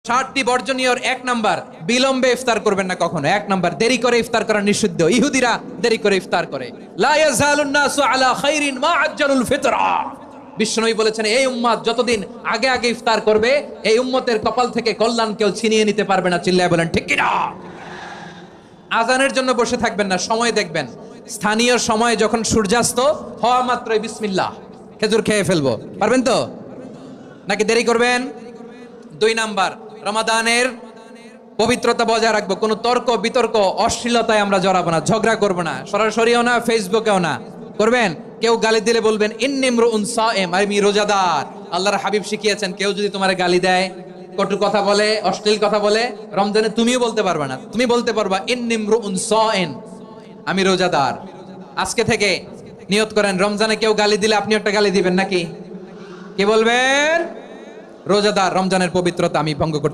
60টি বর্জনীয়র 1 number, বিলম্বে ইফতার করবেন না কখনো। 1 নাম্বার, দেরি করে ইফতার করা নিষিদ্ধ। ইহুদিরা দেরি করে ইফতার করে। লা ইয়াজালুন নাসু আলা খাইরিন মা আজ্জালুল ফিতরা। বিশ্বনবী বলেছেন, এই উম্মত যতদিন আগে আগে ইফতার করবে, এই উম্মতের কপাল থেকে কল্যাণ কেউ ছিনিয়ে নিতে পারবে না। চিল্লায় বলেন ঠিক কিনা? আজানের জন্য বসে থাকবেন না, সময় দেখবেন। স্থানীয় সময় যখন সূর্যাস্ত হওয়া মাত্রই বিসমিল্লাহ, খেজুর খেয়ে ফেলবো। পারবেন তো নাকি দেরি করবেন? 2 নাম্বার, রমাদানের পবিত্রতা বজায় রাখবো। কোনো তর্ক বিতর্ক অশ্লীলতায় আমরা জড়াবো না, ঝগড়া করবো না, সরাসরিও না, ফেসবুকেও না। করবেন কেউ গালি দিলে বলবেন ইন্নিমরুউন সায়েম, আমি রোজাদার। আল্লাহর হাবিব শিখিয়েছেন, কেউ যদি তোমার গালি দেয়, কটু কথা বলে, অশ্লীল কথা বলে, রমজানে তুমিও বলতে পারবে না। তুমি বলতে পারবা ইন্নিমরুউন সায়েম, আমি রোজাদার। আজকে থেকে নিয়ত করেন, রমজানে কেউ গালি দিলে আপনি একটা গালি দিবেন নাকি? কি বলবেন? রোজাদার, রমজানের পবিত্রতা আমি ভঙ্গ করতে